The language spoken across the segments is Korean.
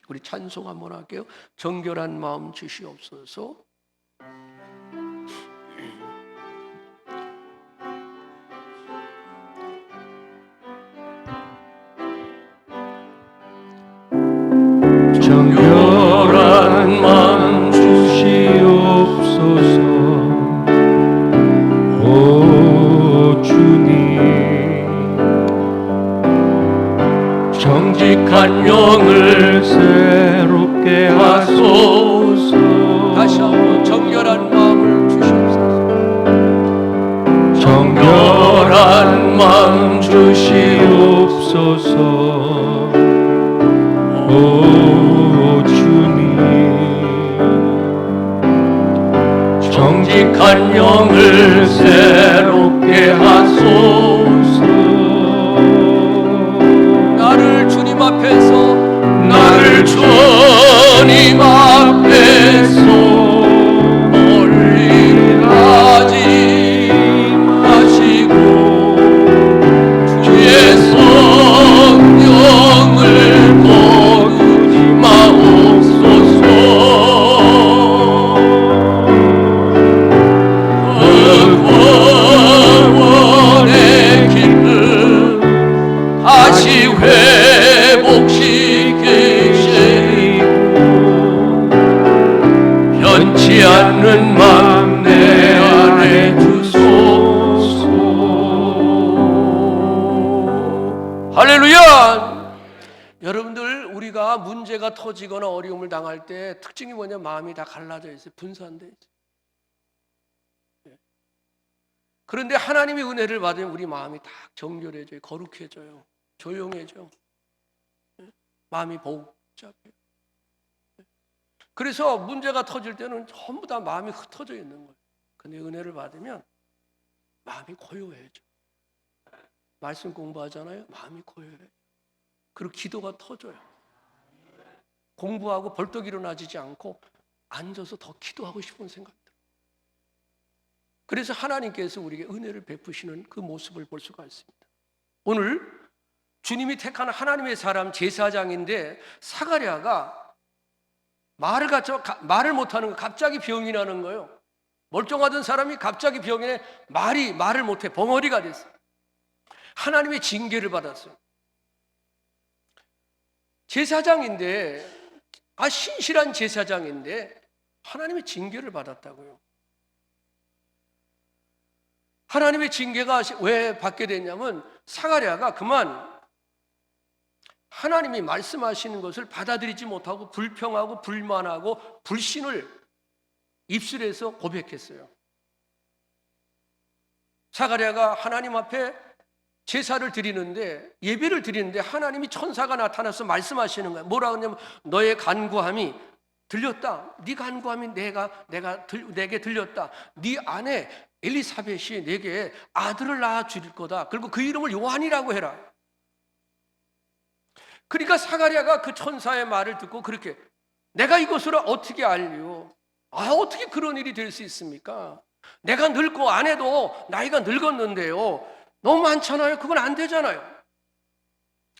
우리 찬송 한번 할게요. 정결한 마음 주시옵소서. 정결한 마음 주시옵소서. 오 주님, 정직한 영을 새롭게 하소서. 다시 한번 정결한 마음을 주시옵소서. 정결한 마음 주시옵소서. 오 주님, 정직한 영을 새롭게 하소서. 나를 주님 앞에서 멀리 가지 마시고 주의 성령을 거두지 마옵소서. 구원의 길을 다시 회복시키시고 변치 않는 맘 내 안에 주소서. 할렐루야. 여러분들, 우리가 문제가 터지거나 어려움을 당할 때 특징이 뭐냐? 마음이 다 갈라져 있어요. 분산돼 있어요. 그런데 하나님의 은혜를 받으면 우리 마음이 다 정결해져요. 거룩해져요. 조용해져. 마음이 복잡해요. 그래서 문제가 터질 때는 전부 다 마음이 흩어져 있는 거예요. 근데 은혜를 받으면 마음이 고요해져. 말씀 공부하잖아요. 마음이 고요해져. 그리고 기도가 터져요. 공부하고 벌떡 일어나지지 않고 앉아서 더 기도하고 싶은 생각 들어요. 그래서 하나님께서 우리에게 은혜를 베푸시는 그 모습을 볼 수가 있습니다. 오늘 주님이 택한 하나님의 사람 제사장인데 사가랴가 말을 못하는 거, 갑자기 병이 나는 거예요. 멀쩡하던 사람이 갑자기 병이 나 말을 못해 벙어리가 됐어요. 하나님의 징계를 받았어요. 제사장인데, 신실한 제사장인데 하나님의 징계를 받았다고요. 하나님의 징계가 왜 받게 됐냐면 사가랴가 그만 하나님이 말씀하시는 것을 받아들이지 못하고 불평하고 불만하고 불신을 입술에서 고백했어요. 사가랴가 하나님 앞에 제사를 드리는데, 예배를 드리는데 하나님이 천사가 나타나서 말씀하시는 거예요. 뭐라 그러냐면 너의 간구함이 들렸다. 네 간구함이 내게 들렸다. 네 아내 엘리사벳이 내게 아들을 낳아 줄 거다. 그리고 그 이름을 요한이라고 해라. 그러니까 사가랴가 그 천사의 말을 듣고 그렇게, 내가 이것을 어떻게 알리요? 어떻게 그런 일이 될 수 있습니까? 내가 늙고 아내도 나이가 늙었는데요. 너무 많잖아요. 그건 안 되잖아요.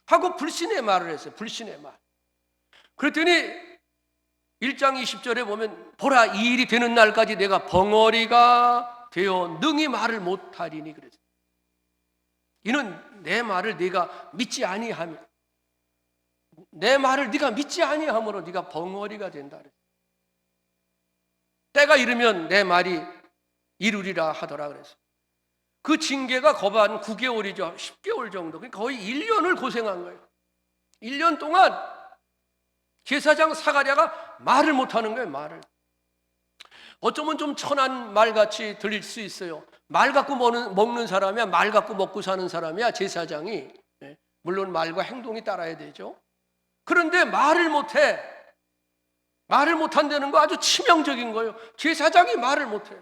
하고 불신의 말을 했어요. 불신의 말. 그랬더니 1장 20절에 보면 보라, 이 일이 되는 날까지 내가 벙어리가 되어 능히 말을 못하리니 그랬어요. 이는 내 말을 네가 믿지 아니하며, 내 말을 네가 믿지 아니하므로 네가 벙어리가 된다 그랬어요. 때가 이르면 내 말이 이루리라 하더라 그랬어요. 그 징계가 거반 9개월이죠. 10개월 정도. 거의 1년을 고생한 거예요. 1년 동안 제사장 사가랴가 말을 못하는 거예요. 말을. 어쩌면 좀 천한 말같이 들릴 수 있어요. 말 갖고 먹는 사람이야, 말 갖고 먹고 사는 사람이야 제사장이. 물론 말과 행동이 따라야 되죠. 그런데 말을 못해. 말을 못한다는 거 아주 치명적인 거예요. 제사장이 말을 못해.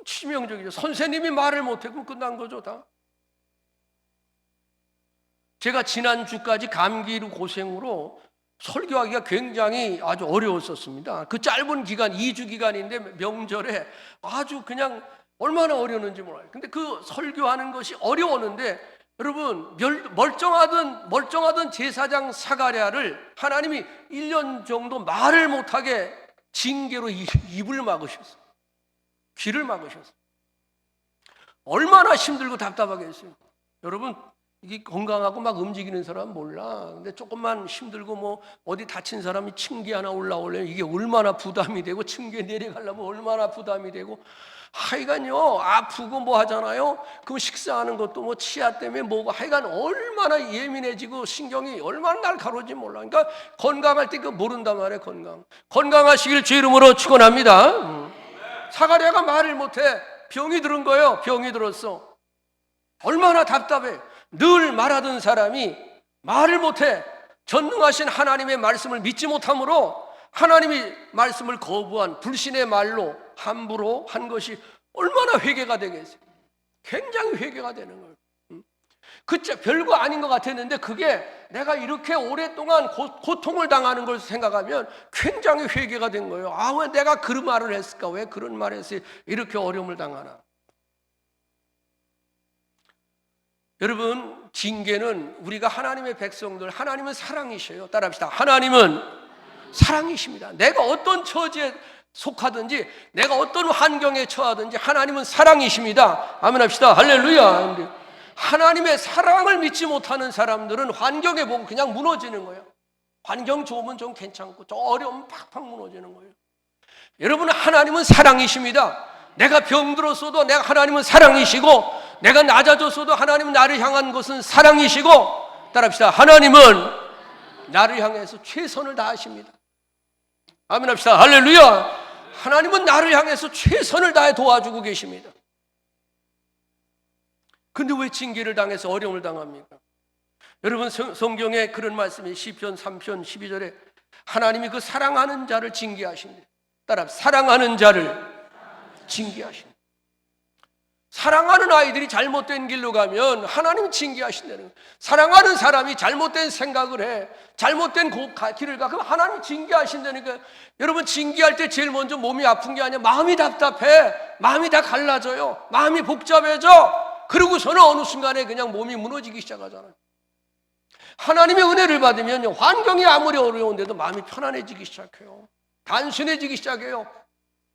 치명적이죠. 선생님이 말을 못해. 그럼 끝난 거죠, 다. 제가 지난주까지 감기로 고생으로 설교하기가 굉장히 아주 어려웠었습니다. 그 짧은 기간, 2주 기간인데 명절에 아주 그냥 얼마나 어려웠는지 몰라요. 근데 그 설교하는 것이 어려웠는데 여러분, 멀쩡하던 제사장 사가랴를 하나님이 1년 정도 말을 못하게 징계로 입을 막으셨어요. 귀를 막으셨어요. 얼마나 힘들고 답답하겠어요. 여러분, 이게 건강하고 막 움직이는 사람 몰라. 근데 조금만 힘들고 뭐 어디 다친 사람이 층계 하나 올라오려면 이게 얼마나 부담이 되고, 층계 내려가려면 얼마나 부담이 되고, 하여간요, 아프고 뭐 하잖아요. 그럼 식사하는 것도 뭐 치아 때문에 뭐고, 하여간 얼마나 예민해지고 신경이 얼마나 날카로운지 몰라. 그러니까 건강할 때 그거 모른단 말이에요. 건강하시길 주 이름으로 축원합니다. 사가랴가 말을 못해. 병이 들은 거예요. 병이 들었어. 얼마나 답답해. 늘 말하던 사람이 말을 못해. 전능하신 하나님의 말씀을 믿지 못함으로 하나님이 말씀을 거부한 불신의 말로 함부로 한 것이 얼마나 회개가 되겠어요. 굉장히 회개가 되는 거예요. 그때 별거 아닌 것 같았는데 그게 내가 이렇게 오랫동안 고통을 당하는 걸 생각하면 굉장히 회개가 된 거예요. 아, 왜 내가 그런 말을 했을까? 왜 그런 말을 했어요? 이렇게 어려움을 당하나? 여러분, 징계는 우리가 하나님의 백성들, 하나님은 사랑이셔요. 따라합시다. 하나님은 사랑이십니다. 내가 어떤 처지에 속하든지 내가 어떤 환경에 처하든지 하나님은 사랑이십니다. 아멘 합시다. 할렐루야. 하나님의 사랑을 믿지 못하는 사람들은 환경에 보고 그냥 무너지는 거예요. 환경 좋으면 좀 괜찮고 좀 어려우면 팍팍 무너지는 거예요. 여러분, 하나님은 사랑이십니다. 내가 병들었어도 내가 하나님은 사랑이시고, 내가 낮아졌어도 하나님은 나를 향한 것은 사랑이시고, 따라합시다. 하나님은 나를 향해서 최선을 다하십니다. 아멘 합시다. 할렐루야. 하나님은 나를 향해서 최선을 다해 도와주고 계십니다. 근데 왜 징계를 당해서 어려움을 당합니까? 여러분, 성경에 그런 말씀이 시편 3편 12절에 하나님이 그 사랑하는 자를 징계하신대. 따라 사랑하는 자를 징계하신대. 사랑하는 아이들이 잘못된 길로 가면 하나님이 징계하신다는 거예요. 사랑하는 사람이 잘못된 생각을 해, 잘못된 길을 가, 그럼 하나님이 징계하신다니까. 여러분, 징계할 때 제일 먼저 몸이 아픈 게 아니야. 마음이 답답해. 마음이 다 갈라져요. 마음이 복잡해져. 그러고서는 어느 순간에 그냥 몸이 무너지기 시작하잖아요. 하나님의 은혜를 받으면 환경이 아무리 어려운데도 마음이 편안해지기 시작해요. 단순해지기 시작해요.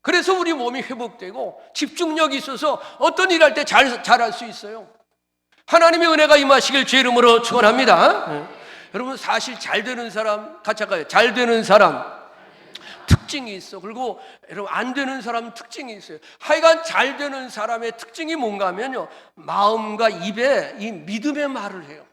그래서 우리 몸이 회복되고 집중력이 있어서 어떤 일 할 때 잘할 수 있어요. 하나님의 은혜가 임하시길 주 이름으로 축원합니다. 여러분, 사실 잘 되는 사람, 같이 할까요? 잘 되는 사람 특징이 있어. 그리고 여러분, 안 되는 사람 특징이 있어요. 하여간 잘 되는 사람의 특징이 뭔가 하면요, 마음과 입에 이 믿음의 말을 해요.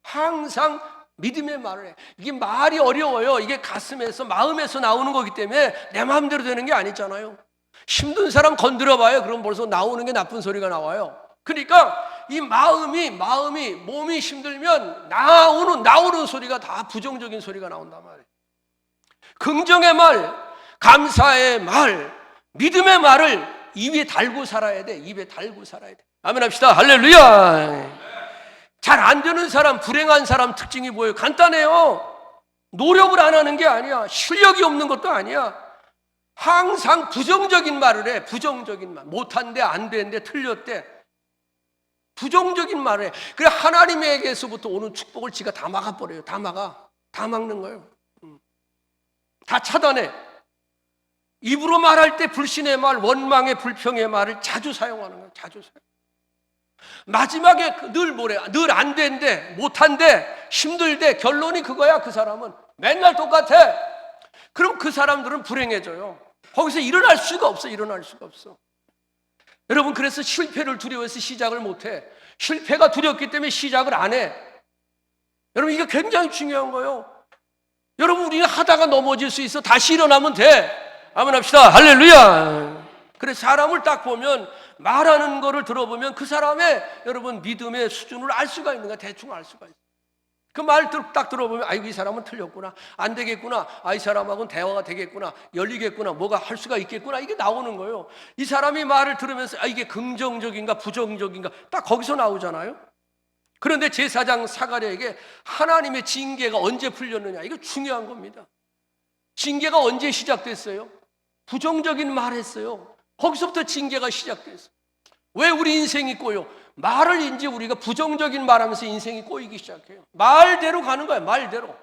항상 믿음의 말을 해. 이게 말이 어려워요. 이게 가슴에서, 마음에서 나오는 거기 때문에 내 마음대로 되는 게 아니잖아요. 힘든 사람 건드려봐요. 그럼 벌써 나오는 게 나쁜 소리가 나와요. 그러니까 이 몸이 힘들면 나오는 소리가 다 부정적인 소리가 나온단 말이에요. 긍정의 말, 감사의 말, 믿음의 말을 입에 달고 살아야 돼. 입에 달고 살아야 돼. 아멘 합시다. 할렐루야. 잘 안 되는 사람, 불행한 사람 특징이 뭐예요? 간단해요. 노력을 안 하는 게 아니야. 실력이 없는 것도 아니야. 항상 부정적인 말을 해. 부정적인 말. 못한대, 안 되는데, 틀렸대. 부정적인 말을 해. 그래, 하나님에게서부터 오는 축복을 지가 다 막아버려요. 다 막는 거예요. 다 차단해. 입으로 말할 때 불신의 말, 원망의 불평의 말을 자주 사용하는 거예요. 자주 사용. 마지막에 늘 뭐래? 늘 안 된대, 못한대, 힘들대. 결론이 그거야. 그 사람은 맨날 똑같아. 그럼 그 사람들은 불행해져요. 거기서 일어날 수가 없어. 여러분, 그래서 실패를 두려워해서 시작을 못해. 실패가 두렵기 때문에 시작을 안 해. 여러분, 이게 굉장히 중요한 거예요. 여러분, 우리는 하다가 넘어질 수 있어. 다시 일어나면 돼. 아멘 합시다. 할렐루야. 그래서 사람을 딱 보면, 말하는 거를 들어보면 그 사람의 여러분 믿음의 수준을 알 수가 있는 거야. 대충 알 수가 있어. 그 말 딱 들어보면 아이고, 이 사람은 틀렸구나, 안 되겠구나, 아, 이 사람하고는 대화가 되겠구나, 열리겠구나, 뭐가 할 수가 있겠구나, 이게 나오는 거예요. 이 사람이 말을 들으면서 아, 이게 긍정적인가 부정적인가 딱 거기서 나오잖아요. 그런데 제사장 사가랴에게 하나님의 징계가 언제 풀렸느냐, 이거 중요한 겁니다. 징계가 언제 시작됐어요? 부정적인 말 했어요. 거기서부터 징계가 시작됐어요. 왜 우리 인생이 꼬여? 말을 이제 우리가 부정적인 말하면서 인생이 꼬이기 시작해요. 말대로 가는 거야, 말대로.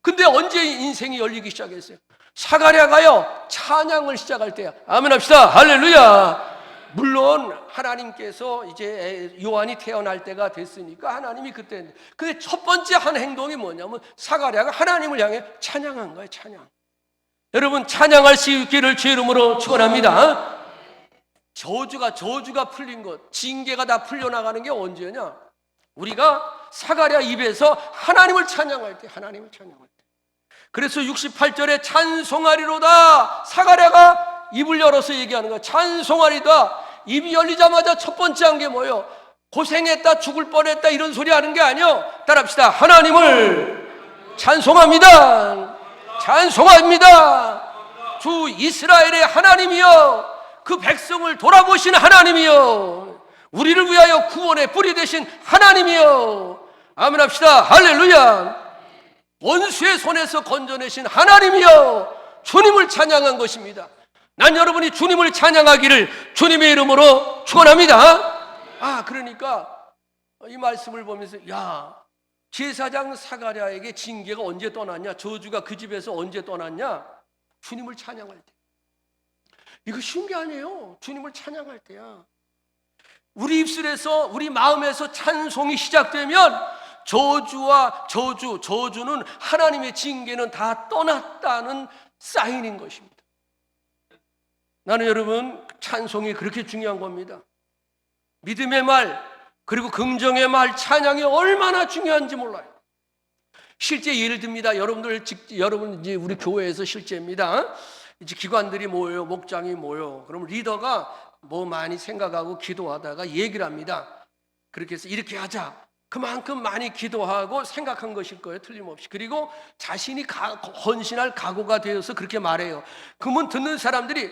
근데 언제 인생이 열리기 시작했어요? 사가랴가요, 찬양을 시작할 때야. 아멘 합시다. 할렐루야. 물론 하나님께서 이제 요한이 태어날 때가 됐으니까 하나님이 그때, 근데 첫 번째 한 행동이 뭐냐면 사가랴가 하나님을 향해 찬양한 거예요. 찬양. 여러분, 찬양할 수 있기를 주의 이름으로 축원합니다. 저주가 풀린 것, 징계가 다 풀려나가는 게 언제냐? 우리가 사가랴 입에서 하나님을 찬양할 때, 하나님을 찬양할 때. 그래서 68절에 찬송하리로다. 사가랴가 입을 열어서 얘기하는 거야. 찬송하리다. 입이 열리자마자 첫 번째 한 게 뭐예요? 고생했다, 죽을 뻔했다, 이런 소리 하는 게 아니요. 따라합시다. 하나님을 찬송합니다. 찬송합니다. 주 이스라엘의 하나님이여, 그 백성을 돌아보신 하나님이여, 우리를 위하여 구원의 뿌리 되신 하나님이여. 아멘 합시다. 할렐루야. 원수의 손에서 건져내신 하나님이여, 주님을 찬양한 것입니다. 난 여러분이 주님을 찬양하기를 주님의 이름으로 축원합니다. 그러니까 이 말씀을 보면서, 야, 제사장 사가랴에게 징계가 언제 떠났냐? 저주가 그 집에서 언제 떠났냐? 주님을 찬양할 때. 이거 쉬운 게 아니에요. 주님을 찬양할 때야. 우리 입술에서, 우리 마음에서 찬송이 시작되면 저주는 하나님의 징계는 다 떠났다는 사인인 것입니다. 나는 여러분, 찬송이 그렇게 중요한 겁니다. 믿음의 말, 그리고 긍정의 말, 찬양이 얼마나 중요한지 몰라요. 실제 예를 듭니다. 여러분 이제 우리 교회에서 실제입니다. 이제 기관들이 모여요. 목장이 모여. 그럼 리더가 뭐 많이 생각하고 기도하다가 얘기를 합니다. 그렇게 해서 이렇게 하자. 그만큼 많이 기도하고 생각한 것일 거예요. 틀림없이. 그리고 자신이 헌신할 각오가 되어서 그렇게 말해요. 그러면 듣는 사람들이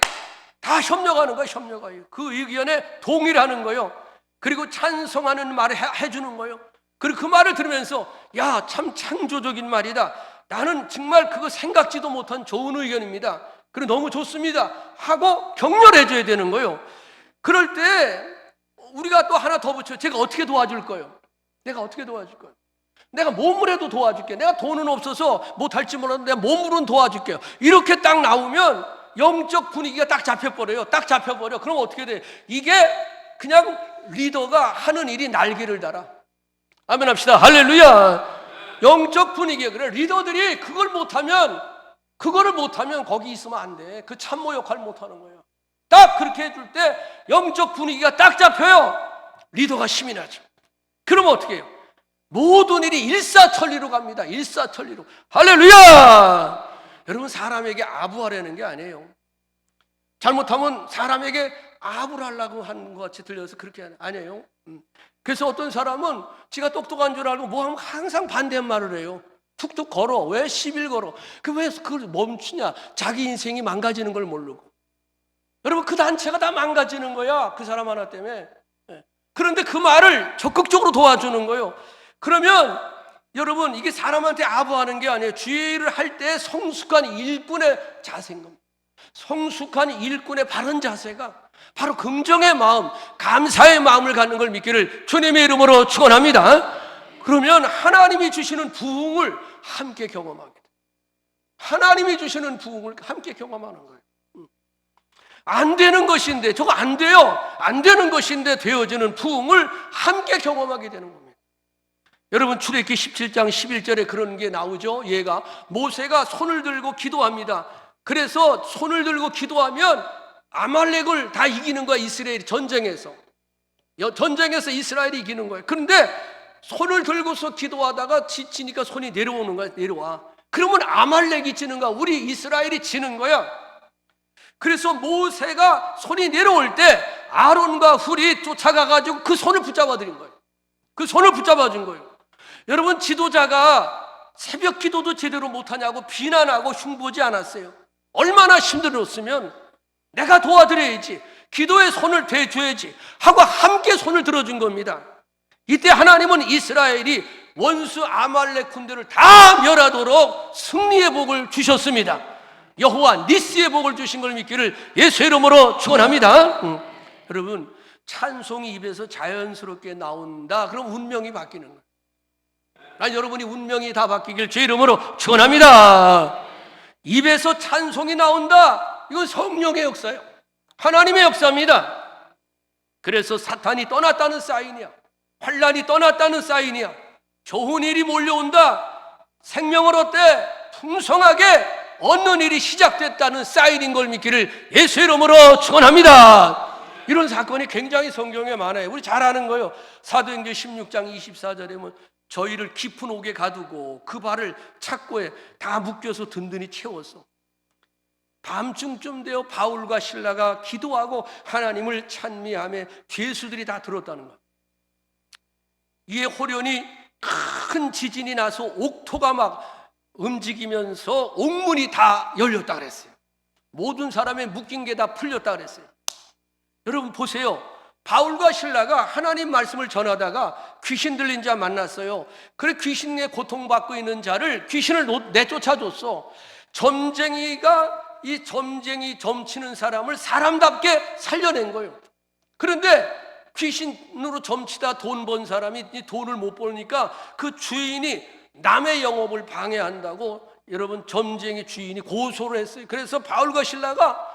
다 협력하는 거예요. 협력해요. 그 의견에 동의를 하는 거예요. 그리고 찬성하는 말을 해주는 거예요. 그리고 그 말을 들으면서, 야, 참 창조적인 말이다. 나는 정말 그거 생각지도 못한 좋은 의견입니다. 그리고 너무 좋습니다. 하고 격려해줘야 되는 거예요. 그럴 때 우리가 또 하나 더 붙여요. 제가 어떻게 도와줄 거예요? 내가 어떻게 도와줄 거예요? 내가 몸으로도 도와줄게. 내가 돈은 없어서 못할지 몰라도 내가 몸으로는 도와줄게요. 이렇게 딱 나오면 영적 분위기가 딱 잡혀버려요. 딱 잡혀버려. 그럼 어떻게 돼? 이게 그냥 리더가 하는 일이 날개를 달아. 아멘 합시다. 할렐루야. 영적 분위기에 그래. 리더들이 그거를 못하면 거기 있으면 안 돼. 그 참모 역할 못하는 거예요. 딱 그렇게 해줄 때 영적 분위기가 딱 잡혀요. 리더가 힘이 나죠. 그러면 어떻게 해요? 모든 일이 일사천리로 갑니다. 일사천리로. 할렐루야. 여러분, 사람에게 아부하려는 게 아니에요. 잘못하면 사람에게 아부를 하려고 하는 것 같이 들려서 그렇게 아니에요. 그래서 어떤 사람은 지가 똑똑한 줄 알고 뭐 하면 항상 반대말을 해요. 툭툭 걸어. 왜 10일 걸어? 왜 그걸 멈추냐? 자기 인생이 망가지는 걸 모르고. 여러분, 그 단체가 다 망가지는 거야. 그 사람 하나 때문에. 그런데 그 말을 적극적으로 도와주는 거예요. 그러면 여러분, 이게 사람한테 아부하는 게 아니에요. 주의 일을 할 때 성숙한 일꾼의 자세인 겁니다. 성숙한 일꾼의 바른 자세가 바로 긍정의 마음, 감사의 마음을 갖는 걸 믿기를 주님의 이름으로 축원합니다. 그러면 하나님이 주시는 부흥을 함께 경험하게 돼요. 하나님이 주시는 부흥을 함께 경험하는 거예요. 안 되는 것인데, 저거 안 돼요. 안 되는 것인데 되어지는 부흥을 함께 경험하게 되는 겁니다. 여러분, 출애굽기 17장 11절에 그런 게 나오죠. 얘가 모세가 손을 들고 기도합니다. 그래서 손을 들고 기도하면 아말렉을 다 이기는 거야. 이스라엘이 전쟁에서 이스라엘이 이기는 거예요. 그런데 손을 들고서 기도하다가 지치니까 손이 내려오는 거야. 내려와. 그러면 아말렉이 지는 거야. 우리 이스라엘이 지는 거야. 그래서 모세가 손이 내려올 때 아론과 훌이 쫓아가가지고 그 손을 붙잡아 드린 거예요. 그 손을 붙잡아 준 거예요. 여러분, 지도자가 새벽 기도도 제대로 못하냐고 비난하고 흉보지 않았어요. 얼마나 힘들었으면 내가 도와드려야지, 기도에 손을 대줘야지 하고 함께 손을 들어준 겁니다. 이때 하나님은 이스라엘이 원수 아말렉 군대를 다 멸하도록 승리의 복을 주셨습니다. 여호와 니스의 복을 주신 걸 믿기를 예수의 이름으로 축원합니다. 여러분, 찬송이 입에서 자연스럽게 나온다. 그럼 운명이 바뀌는 거예요. 난 여러분이 운명이 다 바뀌길 주 이름으로 축원합니다. 입에서 찬송이 나온다. 이건 성령의 역사예요. 하나님의 역사입니다. 그래서 사탄이 떠났다는 사인이야. 환란이 떠났다는 사인이야. 좋은 일이 몰려온다. 생명을 얻되 풍성하게 얻는 일이 시작됐다는 사인인 걸 믿기를 예수 이름으로 축원합니다. 이런 사건이 굉장히 성경에 많아요. 우리 잘 아는 거예요. 사도행전 16장 24절에 보면 저희를 깊은 옥에 가두고 그 발을 착고에 다 묶여서 든든히 채웠어. 밤중쯤 되어 바울과 실라가 기도하고 하나님을 찬미하며 죄수들이 다 들었다는 거예요. 이에 호련히 큰 지진이 나서 옥토가 막 움직이면서 옥문이 다 열렸다 그랬어요. 모든 사람의 묶인 게 다 풀렸다 그랬어요. 여러분 보세요. 바울과 실라가 하나님 말씀을 전하다가 귀신 들린 자 만났어요. 그래 귀신에 고통받고 있는 자를 귀신을 내쫓아줬어. 점쟁이가 이 점쟁이 점치는 사람을 사람답게 살려낸 거예요. 그런데 귀신으로 점치다 돈 번 사람이 이 돈을 못 벌니까 그 주인이 남의 영업을 방해한다고 여러분 점쟁이 주인이 고소를 했어요. 그래서 바울과 실라가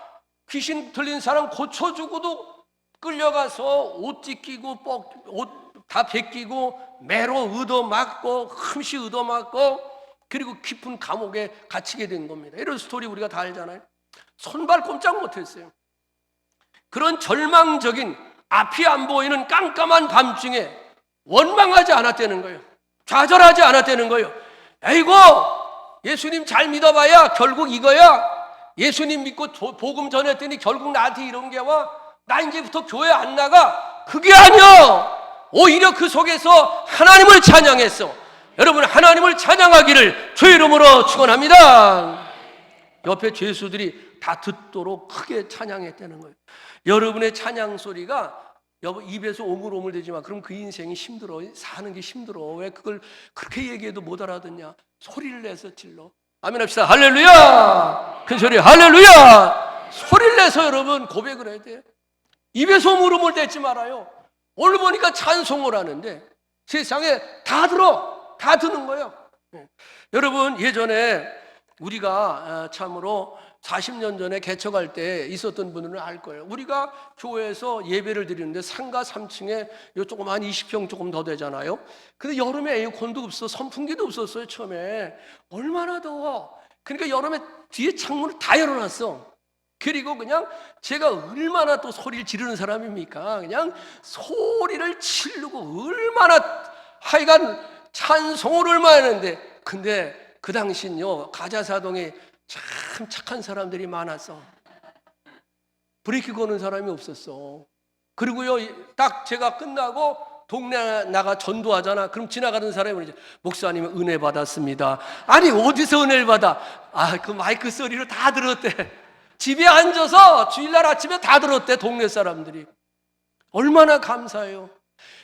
귀신 들린 사람 고쳐주고도 끌려가서 옷 찢기고 옷 다 벗기고 매로 얻어맞고 흠씨 얻어맞고 그리고 깊은 감옥에 갇히게 된 겁니다. 이런 스토리 우리가 다 알잖아요. 손발 꼼짝 못했어요. 그런 절망적인 앞이 안 보이는 깜깜한 밤중에 원망하지 않았다는 거예요. 좌절하지 않았다는 거예요. 에이고 예수님 잘 믿어봐야 결국 이거야. 예수님 믿고 복음 전했더니 결국 나한테 이런 게 와. 나 이제부터 교회 안 나가. 그게 아니야. 오히려 그 속에서 하나님을 찬양했어. 여러분 하나님을 찬양하기를 주 이름으로 축원합니다. 옆에 죄수들이 다 듣도록 크게 찬양했다는 거예요. 여러분의 찬양 소리가 입에서 오물오물 되지 마. 그럼 그 인생이 힘들어. 사는 게 힘들어. 왜 그걸 그렇게 얘기해도 못 알아듣냐. 소리를 내서 질러. 아멘 합시다. 할렐루야. 큰 소리 할렐루야. 소리를 내서 여러분 고백을 해야 돼요. 입에서 오물오물 대지 말아요. 오늘 보니까 찬송을 하는데 세상에 다 들어. 다 듣는 거예요. 여러분 예전에 우리가 참으로 40년 전에 개척할 때 있었던 분들은 알 거예요. 우리가 교회에서 예배를 드리는데 상가 3층에 요 조그만 20평 조금 더 되잖아요. 근데 여름에 에어컨도 없어, 선풍기도 없었어요. 처음에 얼마나 더워. 그러니까 여름에 뒤에 창문을 다 열어놨어. 그리고 그냥 제가 얼마나 또 소리를 지르는 사람입니까? 그냥 소리를 지르고 얼마나 하여간 찬송을 얼마나 했는데, 근데 그 당시는요 가자사동에 참 착한 사람들이 많았어. 브레이크 거는 사람이 없었어. 그리고요 딱 제가 끝나고 동네 나가 전도하잖아. 그럼 지나가는 사람이 이제 목사님 은혜 받았습니다. 아니 어디서 은혜를 받아? 아 그 마이크 소리를 다 들었대. 집에 앉아서 주일날 아침에 다 들었대. 동네 사람들이. 얼마나 감사해요.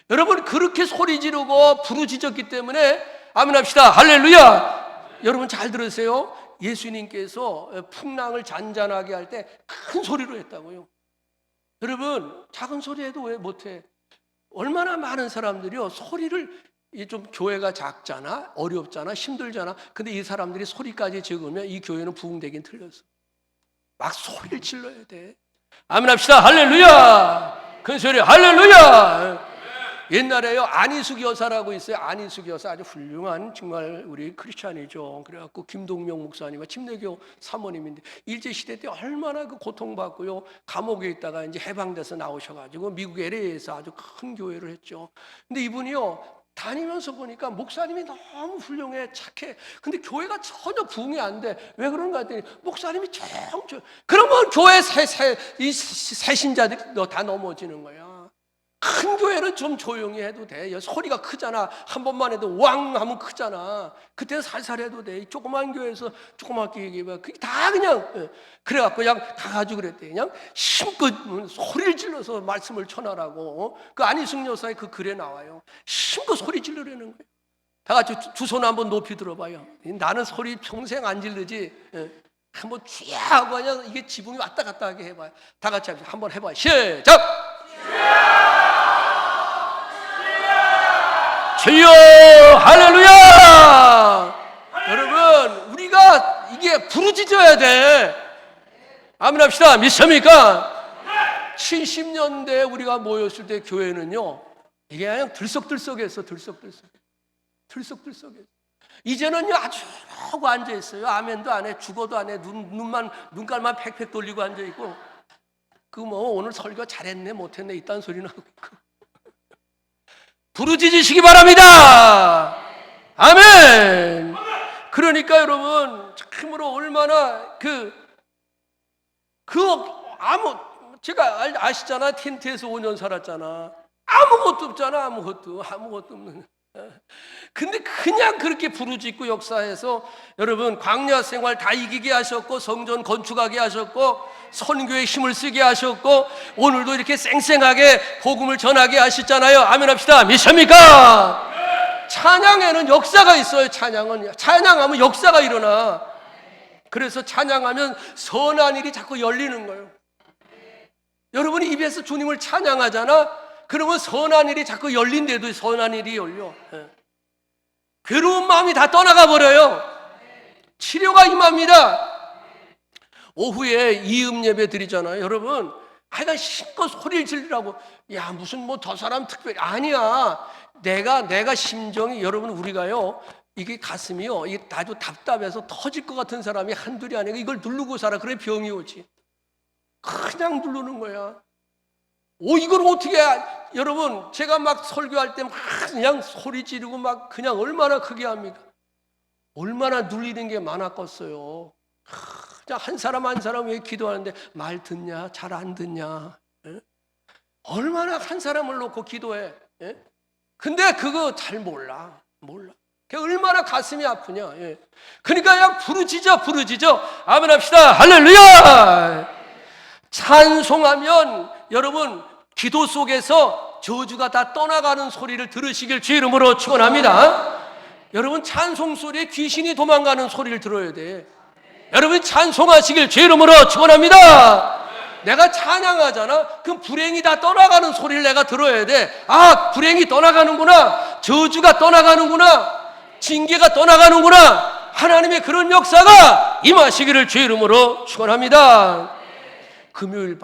여러분 그렇게 소리 지르고 부르짖었기 때문에 아멘 합시다. 할렐루야. 여러분 잘 들으세요. 예수님께서 풍랑을 잔잔하게 할 때 큰 소리로 했다고요. 여러분 작은 소리 해도 왜 못해? 얼마나 많은 사람들이요 소리를 좀 교회가 작잖아, 어렵잖아, 힘들잖아. 근데 이 사람들이 소리까지 적으면 이 교회는 부흥되긴 틀렸어. 막 소리를 질러야 돼. 아멘 합시다. 할렐루야. 큰 소리 할렐루야. 옛날에요 안희숙 여사라고 있어요. 안희숙 여사 아주 훌륭한 정말 우리 크리스찬이죠. 그래갖고 김동명 목사님과 침례교 사모님인데 일제시대 때 얼마나 그 고통받고요 감옥에 있다가 이제 해방돼서 나오셔가지고 미국 LA에서 아주 큰 교회를 했죠. 근데 이분이요 다니면서 보니까 목사님이 너무 훌륭해 착해. 근데 교회가 전혀 부흥이 안 돼. 왜 그런가 했더니 목사님이 조용조용. 그러면 교회 이 새신자들이 다 넘어지는 거야. 큰 교회는 좀 조용히 해도 돼. 소리가 크잖아. 한 번만 해도 왕 하면 크잖아. 그때는 살살 해도 돼. 조그만 교회에서 조그맣게 얘기해봐. 그게 다 그냥 그래갖고 그냥 다 가지고 그랬대. 그냥 힘껏 소리를 질러서 말씀을 전하라고. 그 안희숙 여사의 그 글에 나와요. 힘껏 소리 질러라는 거예요. 다 같이 두 손 한번 높이 들어봐요. 나는 소리 평생 안 질르지. 한번 쥐야 하고 그냥 이게 지붕이 왔다 갔다 하게 해봐요. 다 같이 한번 해봐요. 시작! 주여 할렐루야. 여러분 우리가 이게 부르짖어야 돼. 아멘 합시다. 믿습니까? 70년대에 우리가 모였을 때 교회는요, 이게 그냥 들썩들썩했어. 들썩들썩했어. 이제는요 아주 하고 앉아 있어요. 아멘도 안 해, 죽어도 안 해. 눈깔만 팩팩 돌리고 앉아 있고, 그 뭐 오늘 설교 잘했네 못했네 이딴 소리는 하고 있고. 부르짖으시기 바랍니다. 아멘. 그러니까 여러분 참으로 얼마나 제가 아시잖아. 텐트에서 5년 살았잖아. 아무것도 없잖아. 아무것도 없는. 근데 그냥 그렇게 부르짖고 역사해서 여러분 광야 생활 다 이기게 하셨고, 성전 건축하게 하셨고, 선교에 힘을 쓰게 하셨고, 오늘도 이렇게 쌩쌩하게 복음을 전하게 하셨잖아요. 아멘 합시다. 믿습니까? 찬양에는 역사가 있어요. 찬양하면 역사가 일어나. 그래서 찬양하면 선한 일이 자꾸 열리는 거예요. 여러분이 입에서 주님을 찬양하잖아. 그러면 선한 일이 자꾸 열린데도 선한 일이 열려. 괴로운 마음이 다 떠나가 버려요. 치료가 임합니다. 오후에 이음 예배 드리잖아요. 여러분 하여간 힘껏 소리를 지르라고. 야 무슨 뭐 저 사람 특별히 아니야. 내가 심정이, 여러분 우리가요 이게 가슴이요 이게 아주 답답해서 터질 것 같은 사람이 한둘이 아니고 이걸 누르고 살아. 그래 병이 오지. 그냥 누르는 거야. 이걸 어떻게 여러분 제가 막 설교할 때 막 그냥 소리 지르고 막 그냥 얼마나 크게 합니까? 얼마나 눌리는 게 많았겠어요. 그냥 한 사람 왜 기도하는데 말 듣냐 잘 안 듣냐. 예? 얼마나 한 사람을 놓고 기도해. 예? 근데 그거 잘 몰라. 그게 얼마나 가슴이 아프냐. 예. 그러니까 그냥 부르짖어. 아멘 합시다. 할렐루야. 찬송하면 여러분 기도 속에서 저주가 다 떠나가는 소리를 들으시길 주 이름으로 축원합니다. 여러분 찬송 소리에 귀신이 도망가는 소리를 들어야 돼. 여러분 찬송하시길 주 이름으로 축원합니다. 내가 찬양하잖아. 그럼 불행이 다 떠나가는 소리를 내가 들어야 돼. 아, 불행이 떠나가는구나. 저주가 떠나가는구나. 징계가 떠나가는구나. 하나님의 그런 역사가 임하시기를 주 이름으로 축원합니다. 금요일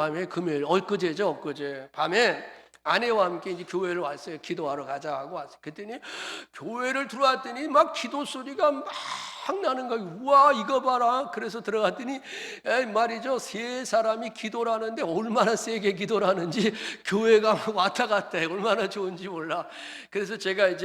엊그제 밤에 아내와 함께 이제 교회를 왔어요. 기도하러 가자 하고 왔어요. 그랬더니 교회를 들어왔더니 막 기도 소리가 막 나는 거예요. 우와 이거 봐라. 그래서 들어갔더니 말이죠. 세 사람이 기도를 하는데 얼마나 세게 기도를 하는지 교회가 왔다 갔다 해. 얼마나 좋은지 몰라. 그래서 제가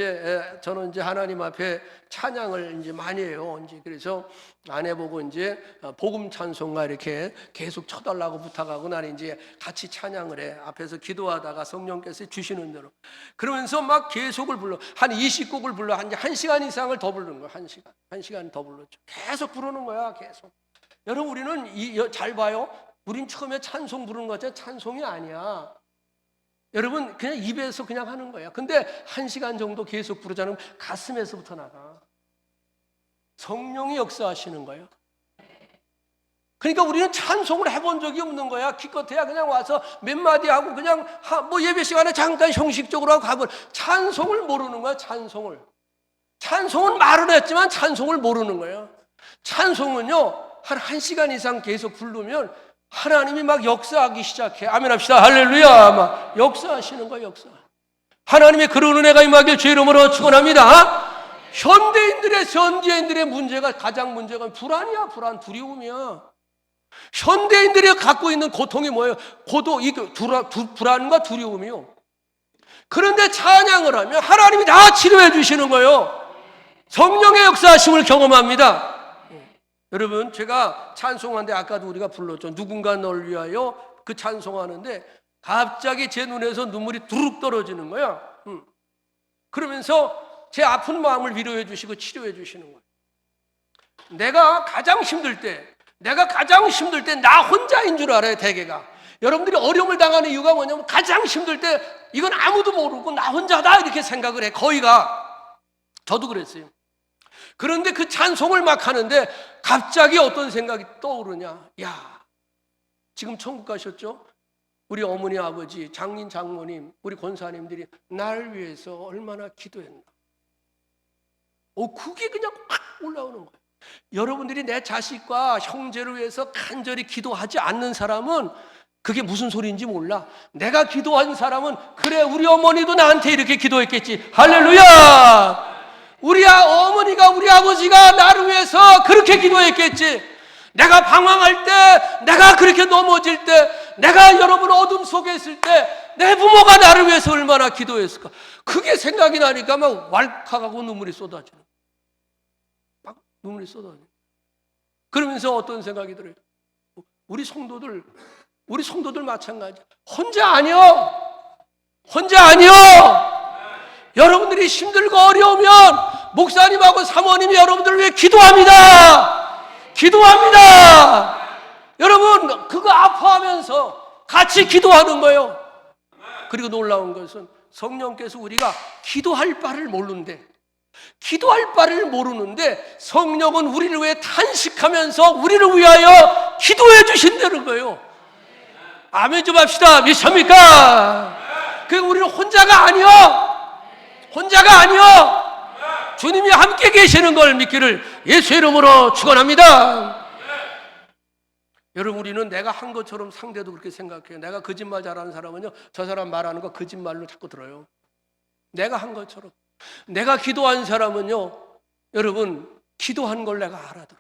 저는 이제 하나님 앞에 찬양을 이제 많이 해요. 이제 그래서 아내 보고 이제 복음 찬송가 이렇게 계속 쳐달라고 부탁하고 나는 이제 같이 찬양을 해. 앞에서 기도하다가 성령께서 주시는 대로. 그러면서 막 계속을 불러. 한 20곡을 불러. 한 1시간 이상을 더 부르는 거야. 1시간 더 불렀죠. 계속 부르는 거야. 계속. 여러분 우리는 잘 봐요. 우린 처음에 찬송 부르는 거 같잖아요. 찬송이 아니야. 여러분 그냥 입에서 그냥 하는 거야. 근데 1시간 정도 계속 부르자면 가슴에서부터 나가. 성령이 역사하시는 거예요. 그러니까 우리는 찬송을 해본 적이 없는 거야. 기껏해야 그냥 와서 몇 마디 하고 그냥 뭐 예배 시간에 잠깐 형식적으로 하고 가버려. 찬송을 모르는 거야. 찬송은 말은 했지만 찬송을 모르는 거예요. 찬송은요 한 1시간 이상 계속 부르면 하나님이 막 역사하기 시작해. 아멘 합시다. 할렐루야. 막 역사하시는 거야. 역사. 하나님의 그런 은혜가 임하길 주 이름으로 축원합니다. 현대인들의 문제가 불안이야. 두려움이야. 현대인들이 갖고 있는 고통이 뭐예요? 불안과 두려움이요. 그런데 찬양을 하면 하나님이 다 치료해 주시는 거예요. 성령의 역사하심을 경험합니다. 여러분 제가 찬송하는데 아까도 우리가 불렀죠. 누군가 널 위하여 그 찬송하는데 갑자기 제 눈에서 눈물이 두룩 떨어지는 거야. 그러면서 제 아픈 마음을 위로해 주시고 치료해 주시는 거예요. 내가 가장 힘들 때 나 혼자인 줄 알아요. 대개가 여러분들이 어려움을 당하는 이유가 뭐냐면 가장 힘들 때 이건 아무도 모르고 나 혼자다 이렇게 생각을 해. 거의가. 저도 그랬어요. 그런데 그 찬송을 막 하는데 갑자기 어떤 생각이 떠오르냐. 야, 지금 천국 가셨죠? 우리 어머니 아버지 장인 장모님 우리 권사님들이 날 위해서 얼마나 기도했나. 그게 그냥 확 올라오는 거예요. 여러분들이 내 자식과 형제를 위해서 간절히 기도하지 않는 사람은 그게 무슨 소리인지 몰라. 내가 기도한 사람은 그래, 우리 어머니도 나한테 이렇게 기도했겠지. 할렐루야! 우리 어머니가, 우리 아버지가 나를 위해서 그렇게 기도했겠지. 내가 방황할 때, 내가 그렇게 넘어질 때, 내가 여러분 어둠 속에 있을 때 내 부모가 나를 위해서 얼마나 기도했을까. 그게 생각이 나니까 막 왈칵하고 눈물이 쏟아지는, 막 눈물이 쏟아지는. 그러면서 어떤 생각이 들어요? 우리 성도들 마찬가지. 혼자 아니요. 여러분들이 힘들고 어려우면 목사님하고 사모님이 여러분들을 위해 기도합니다. 여러분, 그거 아파하면서 같이 기도하는 거예요. 그리고 놀라운 것은 성령께서 우리가 기도할 바를 모르는데 성령은 우리를 위해 탄식하면서 우리를 위하여 기도해 주신다는 거예요. 아멘 좀 합시다. 믿습니까? 우리는 혼자가 아니요. 주님이 함께 계시는 걸 믿기를 예수의 이름으로 축원합니다. 여러분, 우리는 내가 한 것처럼 상대도 그렇게 생각해요. 내가 거짓말 잘하는 사람은요, 저 사람 말하는 거 거짓말로 자꾸 들어요. 내가 한 것처럼. 내가 기도한 사람은요, 여러분, 기도한 걸 내가 알아들어.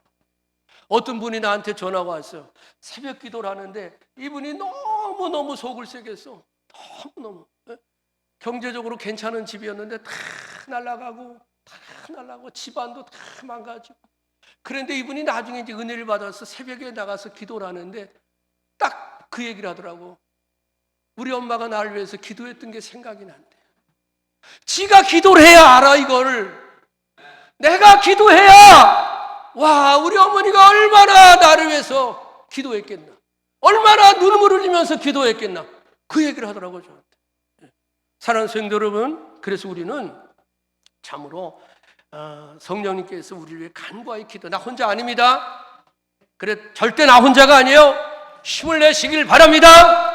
어떤 분이 나한테 전화가 왔어요. 새벽 기도를 하는데 이분이 너무너무 속을 새겼어. 너무너무. 경제적으로 괜찮은 집이었는데 다 날아가고 집안도 다 망가지고. 그런데 이분이 나중에 이제 은혜를 받아서 새벽에 나가서 기도를 하는데 딱 그 얘기를 하더라고. 우리 엄마가 나를 위해서 기도했던 게 생각이 난대. 지가 기도를 해야 알아, 이거를. 내가 기도해야, 와, 우리 어머니가 얼마나 나를 위해서 기도했겠나, 얼마나 눈물 흘리면서 기도했겠나, 그 얘기를 하더라고요, 저한테. 사랑하는 성도 여러분, 그래서 우리는 참으로 성령님께서 우리를 위해 간구하여 기도. 나 혼자 아닙니다. 그래, 절대 나 혼자가 아니에요. 힘을 내시길 바랍니다.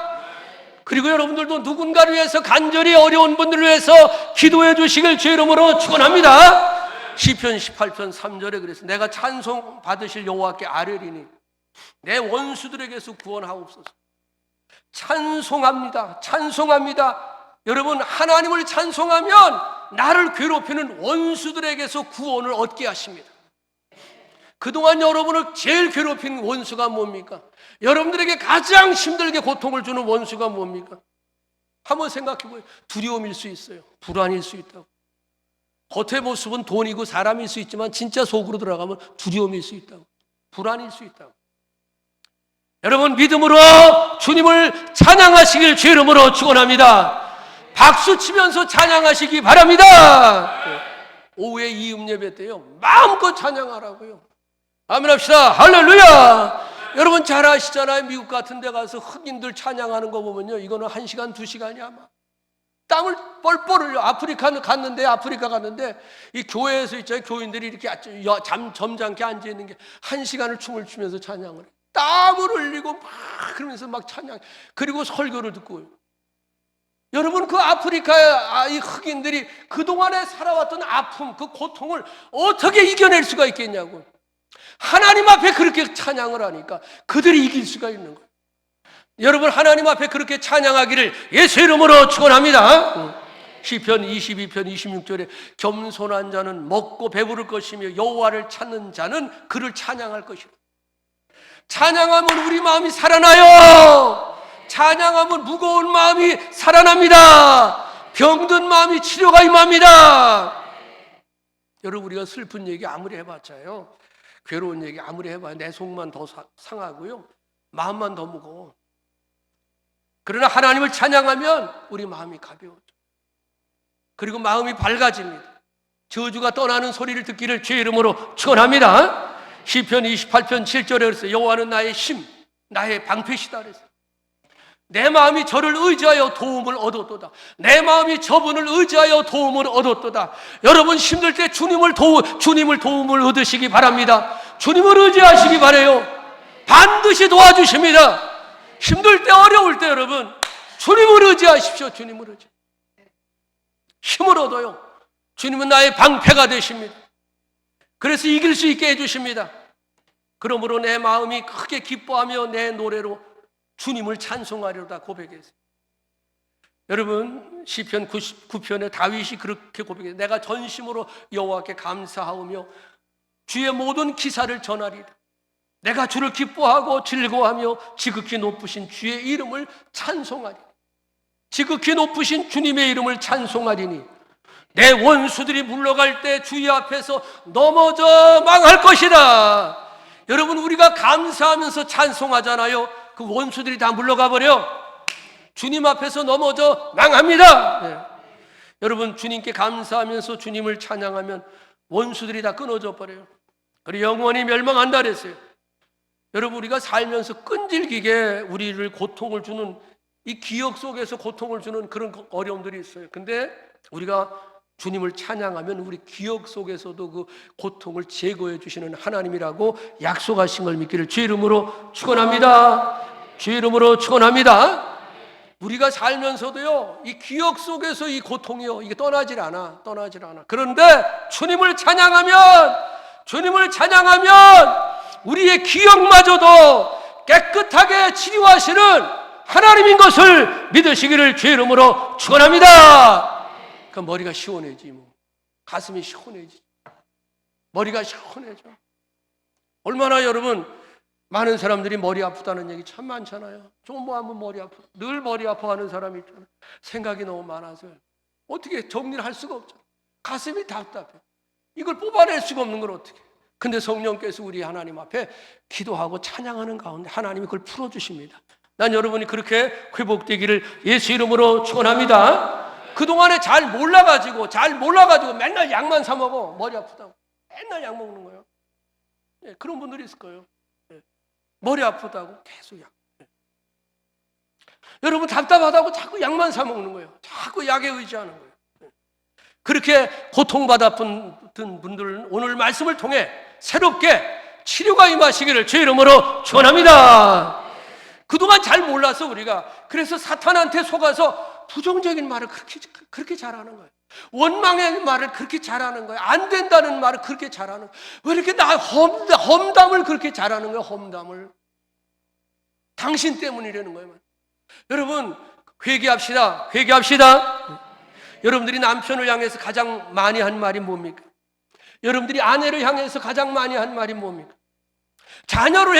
그리고 여러분들도 누군가를 위해서 간절히 어려운 분들을 위해서 기도해 주시길 주의 이름으로 축원합니다. 시편 18편 3절에 그래서 내가 찬송 받으실 여호와께 아뢰리니 내 원수들에게서 구원하옵소서. 찬송합니다. 여러분, 하나님을 찬송하면 나를 괴롭히는 원수들에게서 구원을 얻게 하십니다. 그동안 여러분을 제일 괴롭힌 원수가 뭡니까? 여러분들에게 가장 힘들게 고통을 주는 원수가 뭡니까? 한번 생각해보세요. 두려움일 수 있어요. 불안일 수 있다고. 겉의 모습은 돈이고 사람일 수 있지만 진짜 속으로 들어가면 두려움일 수 있다고. 불안일 수 있다고. 여러분, 믿음으로 주님을 찬양하시길 주의 이름으로 축원합니다. 박수 치면서 찬양하시기 바랍니다. 오후에 이음 예배 때요, 마음껏 찬양하라고요. 아멘 합시다. 할렐루야. 여러분 잘 아시잖아요. 미국 같은 데 가서 흑인들 찬양하는 거 보면요, 이거는 1시간 2시간이 아마 땀을 뻘뻘 흘려. 아프리카 갔는데 이 교회에서 있잖아요, 교인들이 이렇게 점잖게 앉아있는 게 1시간을 춤을 추면서 찬양을 해요. 땀을 흘리고 막 그러면서 막 찬양, 그리고 설교를 듣고요. 여러분, 그 아프리카 이 흑인들이 그동안에 살아왔던 아픔, 그 고통을 어떻게 이겨낼 수가 있겠냐고. 하나님 앞에 그렇게 찬양을 하니까 그들이 이길 수가 있는 거예요. 여러분, 하나님 앞에 그렇게 찬양하기를 예수 이름으로 축원합니다. 시편 22편 26절에 겸손한 자는 먹고 배부를 것이며 여호와를 찾는 자는 그를 찬양할 것이라. 찬양하면 우리 마음이 살아나요. 찬양하면 무거운 마음이 살아납니다. 병든 마음이 치료가 임합니다. 여러분, 우리가 슬픈 얘기 아무리 해봤자요, 괴로운 얘기 아무리 해봐야 내 속만 더 상하고요, 마음만 더 무거워. 그러나 하나님을 찬양하면 우리 마음이 가벼워져. 그리고 마음이 밝아집니다. 저주가 떠나는 소리를 듣기를 주의 이름으로 축원합니다. 시편 28편 7절에 그랬어요. 여호와는 나의 힘, 나의 방패시다 그랬어요. 내 마음이 저를 의지하여 도움을 얻었도다. 내 마음이 저분을 의지하여 도움을 얻었도다. 여러분, 힘들 때 주님을 도움을 얻으시기 바랍니다. 주님을 의지하시기 바라요. 반드시 도와주십니다. 힘들 때, 어려울 때 여러분, 주님을 의지하십시오. 주님을 의지. 힘을 얻어요. 주님은 나의 방패가 되십니다. 그래서 이길 수 있게 해주십니다. 그러므로 내 마음이 크게 기뻐하며 내 노래로 주님을 찬송하리로다 고백했어요. 여러분, 시편 99편에 다윗이 그렇게 고백해요. 내가 전심으로 여호와께 감사하오며 주의 모든 기사를 전하리라. 내가 주를 기뻐하고 즐거워하며 지극히 높으신 주의 이름을 찬송하리라. 지극히 높으신 주님의 이름을 찬송하리니 내 원수들이 물러갈 때 주의 앞에서 넘어져 망할 것이다. 여러분, 우리가 감사하면서 찬송하잖아요. 그 원수들이 다 물러가 버려 주님 앞에서 넘어져 망합니다. 네. 여러분, 주님께 감사하면서 주님을 찬양하면 원수들이 다 끊어져 버려요. 그리고 영원히 멸망한다 그랬어요. 여러분, 우리가 살면서 끈질기게 우리를 고통을 주는, 이 기억 속에서 고통을 주는 그런 어려움들이 있어요. 근데 우리가 주님을 찬양하면 우리 기억 속에서도 그 고통을 제거해 주시는 하나님이라고 약속하신 걸 믿기를 주의 이름으로 축원합니다. 주의 이름으로 축원합니다. 우리가 살면서도요, 이 기억 속에서 이 고통이요, 이게 떠나질 않아. 그런데 주님을 찬양하면 우리의 기억마저도 깨끗하게 치료하시는 하나님인 것을 믿으시기를 주의 이름으로 축원합니다. 그 머리가 시원해지, 뭐 가슴이 시원해지, 머리가 시원해져. 얼마나 여러분, 많은 사람들이 머리 아프다는 얘기 참 많잖아요. 좀 뭐 하면 머리 아파, 늘 머리 아파하는 사람이 있잖아요. 생각이 너무 많아서 어떻게 정리를 할 수가 없잖아요. 가슴이 답답해. 이걸 뽑아낼 수가 없는 걸 어떻게. 근데 성령께서 우리 하나님 앞에 기도하고 찬양하는 가운데 하나님이 그걸 풀어주십니다. 난 여러분이 그렇게 회복되기를 예수 이름으로 축원합니다. 그동안에 잘 몰라가지고 맨날 약만 사 먹어. 머리 아프다고 맨날 약 먹는 거예요. 네, 그런 분들이 있을 거예요. 네, 머리 아프다고 계속 약. 네. 여러분, 답답하다고 자꾸 약만 사 먹는 거예요. 자꾸 약에 의지하는 거예요. 네. 그렇게 고통받았던 분들은 오늘 말씀을 통해 새롭게 치료가 임하시기를 주의 이름으로 축원합니다. 그동안 잘 몰라서 우리가, 그래서 사탄한테 속아서 부정적인 말을 그렇게 잘하는 거예요. 원망의 말을 그렇게 잘하는 거예요. 안 된다는 말을 그렇게 잘하는 거예요. 왜 이렇게 험담을 그렇게 잘하는 거예요? 험담을. 당신 때문이라는 거예요. 여러분, 회개합시다. 여러분들이 남편을 향해서 가장 많이 한 말이 뭡니까? 여러분들이 아내를 향해서 가장 많이 한 말이 뭡니까? 자녀를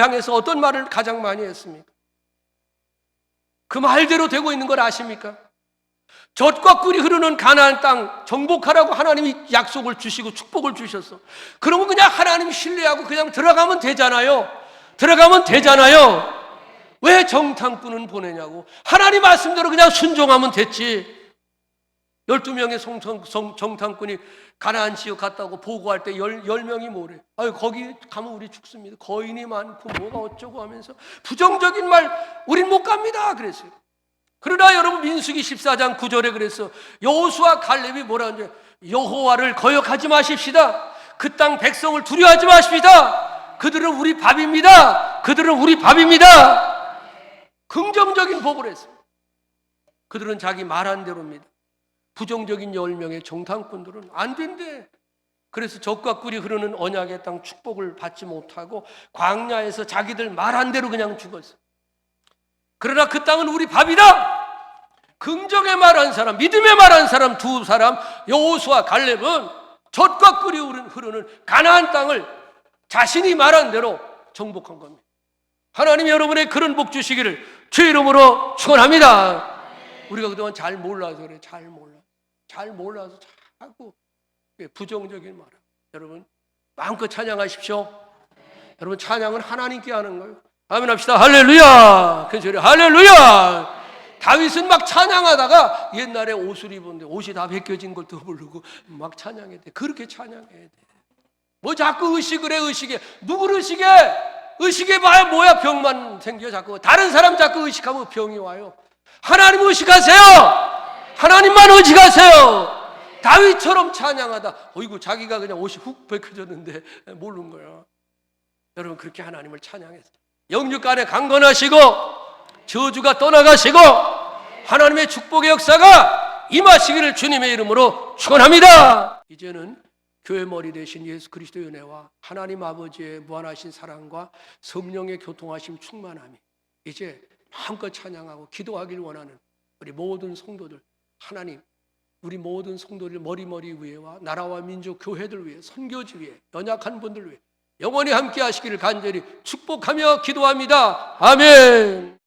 향해서 어떤 말을 가장 많이 했습니까? 그 말대로 되고 있는 걸 아십니까? 젖과 꿀이 흐르는 가나안 땅 정복하라고 하나님이 약속을 주시고 축복을 주셨어. 그러면 그냥 하나님 신뢰하고 그냥 들어가면 되잖아요. 왜 정탐꾼은 보내냐고. 하나님 말씀대로 그냥 순종하면 됐지. 12명의 정탐꾼이 가나안 지역 갔다고 보고할 때 10명이 뭐래? 아유, 거기 가면 우리 죽습니다. 거인이 많고 뭐가 어쩌고 하면서 부정적인 말, 우린 못 갑니다 그랬어요. 그러나 여러분, 민수기 14장 9절에 그래서 여호수아 갈렙이 뭐라 하는지, 여호와를 거역하지 마십시다. 그 땅 백성을 두려워하지 마십시다. 그들은 우리 밥입니다. 긍정적인 보고를 했어요. 그들은 자기 말한 대로입니다. 부정적인 10명의 정탐꾼들은 안 된대. 그래서 젖과 꿀이 흐르는 언약의 땅 축복을 받지 못하고 광야에서 자기들 말한 대로 그냥 죽었어. 그러나 그 땅은 우리 밥이다. 긍정의 말한 사람, 믿음의 말한 사람 두 사람, 여호수아 갈렙은 젖과 꿀이 흐르는 가나안 땅을 자신이 말한 대로 정복한 겁니다. 하나님 여러분의 그런 복 주시기를 주의 이름으로 축원합니다. 우리가 그동안 잘 몰라서 그래. 잘 몰라서 자꾸 부정적인 말. 여러분, 마음껏 찬양하십시오. 여러분, 찬양은 하나님께 하는 거예요. 아멘 합시다. 할렐루야. 할렐루야. 다윗은 막 찬양하다가 옛날에 옷을 입었는데 옷이 다 벗겨진 걸 떠부르고 막 찬양해야 돼. 그렇게 찬양해야 돼. 뭐 자꾸 의식을 해. 누구를 의식해? 의식해봐야 뭐야? 병만 생겨. 자꾸 다른 사람 자꾸 의식하면 병이 와요. 하나님 의식하세요. 하나님만 의식하세요. 다윗처럼 찬양하다 어이구, 자기가 그냥 옷이 훅 벗겨졌는데 모르는 거야. 여러분, 그렇게 하나님을 찬양했어요. 영육간에 강건하시고 저주가 떠나가시고 하나님의 축복의 역사가 임하시기를 주님의 이름으로 축원합니다. 이제는 교회 머리 되신 예수 그리스도의 은혜와 하나님 아버지의 무한하신 사랑과 성령의 교통하심 충만함이 이제 마음껏 찬양하고 기도하길 원하는 우리 모든 성도들, 하나님 우리 모든 성도들 머리 위에와 나라와 민족 교회들 위해, 선교지 위해, 연약한 분들 위해 영원히 함께 하시기를 간절히 축복하며 기도합니다. 아멘.